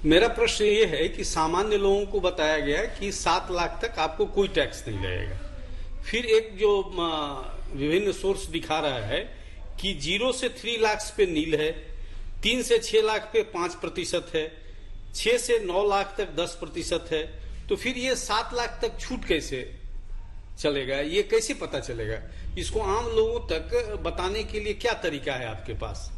मेरा प्रश्न ये है कि सामान्य लोगों को बताया गया कि 7 लाख तक आपको कोई टैक्स नहीं लगेगा। फिर एक जो विभिन्न सोर्स दिखा रहा है कि 0 से 3 लाख पे नील है, 3 से 6 लाख पे 5% है, 6 से 9 लाख तक 10% है। तो फिर ये 7 लाख तक छूट कैसे चलेगा, ये कैसे पता चलेगा? इसको आम लोगों तक बताने के लिए क्या तरीका है आपके पास?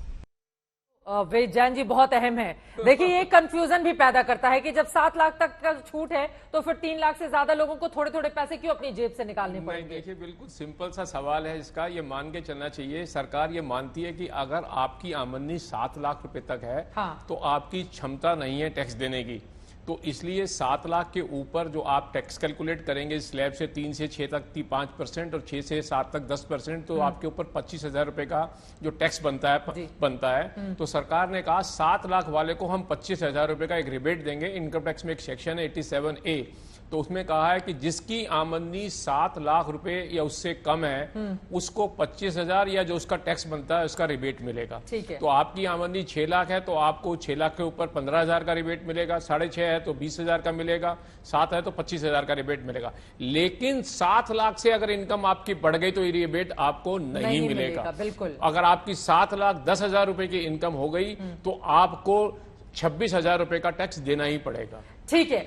वेद जैन जी, बहुत अहम है। देखिए, ये कंफ्यूजन भी पैदा करता है कि जब 7 लाख तक का छूट है तो फिर 3 लाख से ज्यादा लोगों को थोड़े थोड़े पैसे क्यों अपनी जेब से निकालने पड़ेंगे? देखिए, बिल्कुल सिंपल सा सवाल है इसका। ये मान के चलना चाहिए, सरकार ये मानती है कि अगर आपकी आमदनी 7 लाख रुपए तक है, हाँ। तो आपकी क्षमता नहीं है टैक्स देने की। तो इसलिए 7 लाख के ऊपर जो आप टैक्स कैलकुलेट करेंगे स्लैब से 3 से 6 तक 5% और 6 से 7 तक 10%, तो आपके ऊपर 25,000 रुपए का जो टैक्स बनता है। तो सरकार ने कहा 7 लाख वाले को हम 25,000 रुपए का एक रिबेट देंगे। इनकम टैक्स में एक सेक्शन है 87A, तो उसमें कहा है कि जिसकी आमदनी 7 लाख रुपए या उससे कम है उसको 25,000 या जो उसका टैक्स बनता है उसका रिबेट मिलेगा। ठीक है। तो आपकी आमदनी 6 लाख है तो आपको 6 लाख के ऊपर 15,000 का रिबेट मिलेगा, 6.5 है तो 20,000 का मिलेगा, 7 है तो 25,000 का रिबेट मिलेगा। लेकिन 7 लाख से अगर इनकम आपकी बढ़ गई तो ये रिबेट आपको नहीं मिलेगा। बिल्कुल। अगर आपकी 7,10,000 रुपए की इनकम हो गई तो आपको 26,000 रुपए का टैक्स देना ही पड़ेगा। ठीक है।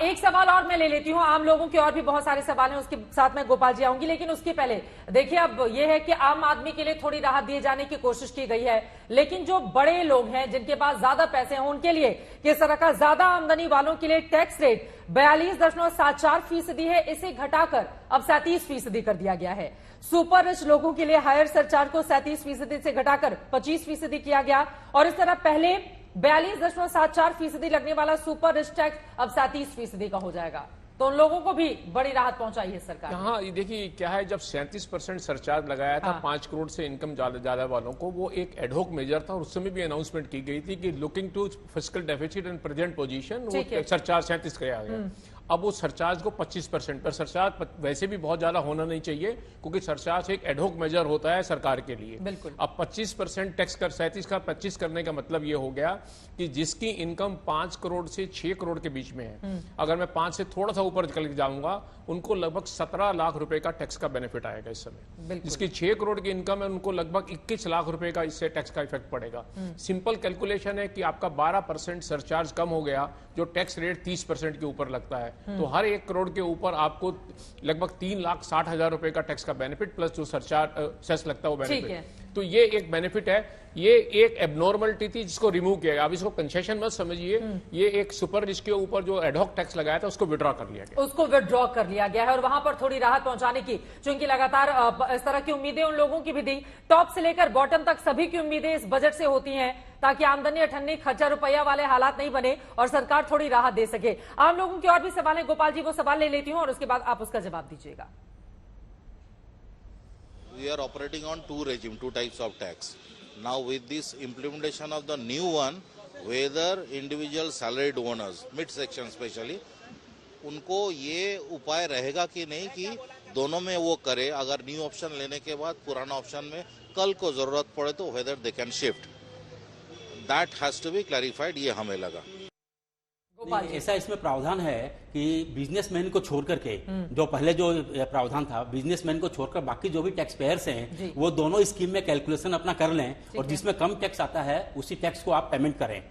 एक सवाल और मैं ले लेती हूं। आम लोगों के और भी बहुत सारे सवाल हैं, उसके साथ मैं गोपाल जी आऊंगी, लेकिन उसके पहले देखिए, अब यह है कि आम आदमी के लिए थोड़ी राहत दिए जाने की कोशिश की गई है, लेकिन जो बड़े लोग हैं जिनके पास ज्यादा पैसे हैं उनके लिए किस तरह का, ज्यादा आमदनी वालों के लिए टैक्स रेट 42.74% है, इसे घटाकर अब 37% कर दिया गया है। सुपर रिच लोगों के लिए हायर सरचार्ज को 37% से घटाकर 25% किया गया, और इस तरह पहले 42.74% लगने वाला सुपर रिच टैक्स अब 37% का हो जाएगा। तो उन लोगों को भी बड़ी राहत पहुंचाई है सरकार। हाँ, देखिए क्या है, जब 37% सरचार्ज लगाया था 5 करोड़ से इनकम ज्यादा वालों को, वो एक एडहोक मेजर था और उस समय भी अनाउंसमेंट की गई थी कि looking to fiscal deficit and present position वो सरचार्ज 37 किया गया। अब वो सरचार्ज को 25% पर, सरचार्ज वैसे भी बहुत ज्यादा होना नहीं चाहिए क्योंकि सरचार्ज एक एडहोक मेजर होता है सरकार के लिए। बिल्कुल। अब 25% टैक्स कर 37 का 25 करने का मतलब ये हो गया कि जिसकी इनकम 5 करोड़ से 6 करोड़ के बीच में है, अगर मैं 5 से थोड़ा सा ऊपर निकल जाऊंगा, उनको लगभग 17 लाख रुपए का टैक्स का बेनिफिट आएगा इस समय। जिसकी 6 करोड़ की इनकम है उनको लगभग 21 लाख रुपए का इससे टैक्स का इफेक्ट पड़ेगा। सिंपल कैलकुलेशन है कि आपका 12% सरचार्ज कम हो गया, जो टैक्स रेट 30% के ऊपर लगता है, तो हर 1 करोड़ के ऊपर आपको लगभग 3,60,000 रुपए का टैक्स का बेनिफिट प्लस जो सरचार्ज सेस लगता है वो बेनिफिट। तो ये एक बेनिफिट है, ये एक एबनॉर्मलिटी थी जिसको रिमूव किया गया। अब इसको कंसेशन मत समझिए, ये एक सुपर रिच के ऊपर जो एडहॉक टैक्स लगाया था उसको विड्रॉ कर लिया गया, है और वहां पर थोड़ी राहत पहुंचाने की चूंकि लगातार इस तरह की उम्मीदें उन लोगों की भी थी, टॉप से लेकर बॉटम तक सभी की उम्मीदें इस बजट से होती हैं ताकि आमदनी अठन्नी खर्चा रुपया वाले हालात नहीं बने और सरकार थोड़ी राहत दे सके। आम लोगों के और भी सवाल है, गोपाल जी वो सवाल ले लेती हूं और उसके बाद आप उसका जवाब दीजिएगा। We are operating on two types of tax. Now with this implementation of the new one, whether individual salaried owners, mid section especially, उनको ये उपाय रहेगा कि नहीं कि दोनों में वो करे, अगर न्यू ऑप्शन लेने के बाद पुराना ऑप्शन में कल को जरूरत पड़े तो whether they can shift. That has to be clarified, ये हमें लगा। ऐसा इसमें प्रावधान है कि बिजनेसमैन को छोड़ करके जो पहले जो प्रावधान था, बिजनेसमैन को छोड़कर बाकी जो भी टैक्स पेयर्स हैं वो दोनों स्कीम में कैलकुलेशन अपना कर लें और जिसमें कम टैक्स आता है उसी टैक्स को आप पेमेंट करें।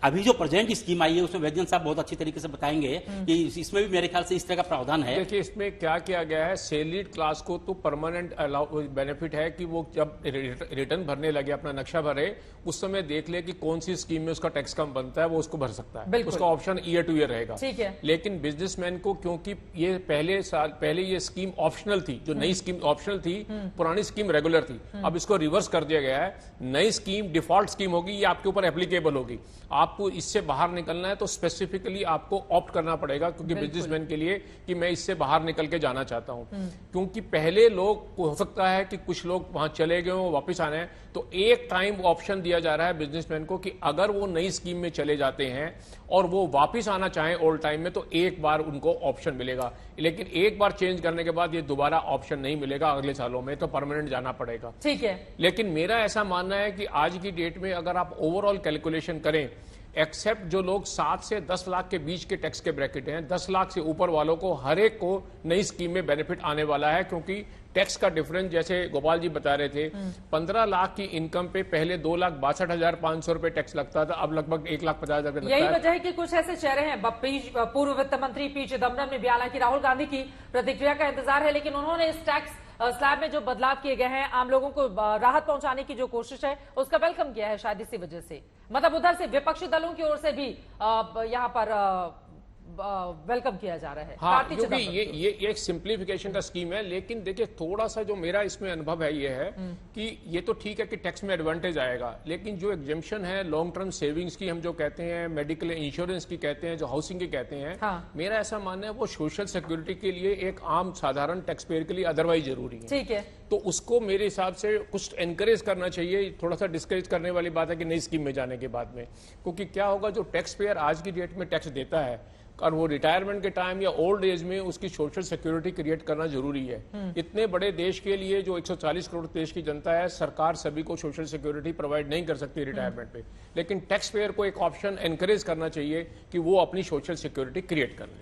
अभी जो प्रेजेंट स्कीम आई है उसमें वैद्यन साहब बहुत अच्छी तरीके से बताएंगे कि इसमें भी मेरे ख्याल से इस तरह का प्रावधान है। देखिए इसमें क्या किया गया है, सैलरीड क्लास को तो परमानेंट बेनिफिट है कि वो जब रिटर्न भरने लगे, अपना नक्शा भरे, उस समय देख ले कि कौन सी स्कीम में उसका टैक्स कम बनता है, वो उसको भर सकता है, उसका ऑप्शन ईयर टू ईयर रहेगा। ठीक है। लेकिन बिजनेसमैन को क्योंकि ये पहले ये स्कीम ऑप्शनल थी, जो नई स्कीम ऑप्शनल थी, पुरानी स्कीम रेगुलर थी, अब इसको रिवर्स कर दिया गया है। नई स्कीम डिफॉल्ट स्कीम होगी, ये आपके ऊपर एप्लीकेबल होगी। आपको इससे बाहर निकलना है तो स्पेसिफिकली आपको ऑप्ट करना पड़ेगा क्योंकि बिजनेसमैन के लिए कि मैं इससे बाहर निकल के जाना चाहता हूं। क्योंकि पहले लोग हो सकता है कि कुछ लोग वहां चले गए हो, वापस आने हैं, तो एक टाइम ऑप्शन दिया जा रहा है बिजनेसमैन को कि अगर वो नई स्कीम में चले जाते हैं और वो वापस आना चाहें ओल्ड टाइम में तो एक बार उनको ऑप्शन मिलेगा। लेकिन एक बार चेंज करने के बाद ये दोबारा ऑप्शन नहीं मिलेगा, अगले सालों में तो परमानेंट जाना पड़ेगा। ठीक है। लेकिन मेरा ऐसा मानना है कि आज की डेट में अगर आप ओवरऑल कैलकुलेशन करें एक्सेप्ट जो लोग 7 से 10 लाख के बीच के टैक्स के ब्रैकेट हैं, 10 लाख से ऊपर वालों को हर एक को नई स्कीम में बेनिफिट आने वाला है, क्योंकि टैक्स का डिफरेंस जैसे गोपाल जी बता रहे थे 15 लाख की इनकम पे पहले 2,62,500 रुपए टैक्स लगता था, अब लगभग 1,50,000 लगता है। यही वजह है कि कुछ ऐसे चेहरे हैं, पूर्व वित्त मंत्री पी चिदम्बरम ने भी, हालांकि राहुल गांधी की प्रतिक्रिया का इंतजार है, लेकिन उन्होंने इस टैक्स स्लैब में जो बदलाव किए गए हैं, आम लोगों को राहत पहुंचाने की जो कोशिश है उसका वेलकम किया है, शायद इसी वजह से, मतलब उधर से विपक्षी दलों की ओर से भी यहाँ पर वेलकम किया जा रहा है। हाँ, क्योंकि ये एक सिंप्लीफिकेशन का स्कीम है, लेकिन देखिए थोड़ा सा जो मेरा इसमें अनुभव है ये है कि ये तो ठीक है कि टैक्स में एडवांटेज आएगा, लेकिन जो एग्जेम्पशन है लॉन्ग टर्म सेविंग्स की हम जो कहते हैं, मेडिकल इंश्योरेंस की कहते हैं, जो हाउसिंग की कहते हैं, हाँ। मेरा ऐसा मानना है वो सोशल सिक्योरिटी के लिए एक आम साधारण टैक्स पेयर के लिए अदरवाइज जरूरी है। ठीक है, तो उसको मेरे हिसाब से कुछ एनकरेज करना चाहिए, थोड़ा सा डिस्करेज करने वाली बात है कि नई स्कीम में जाने के बाद में, क्योंकि क्या होगा जो टैक्स पेयर आज की डेट में टैक्स देता है और वो रिटायरमेंट के टाइम या ओल्ड एज में उसकी सोशल सिक्योरिटी क्रिएट करना जरूरी है। इतने बड़े देश के लिए जो 140 करोड़ देश की जनता है, सरकार सभी को सोशल सिक्योरिटी प्रोवाइड नहीं कर सकती रिटायरमेंट पे, लेकिन टैक्स पेयर को एक ऑप्शन एनकरेज करना चाहिए कि वो अपनी सोशल सिक्योरिटी क्रिएट कर ले।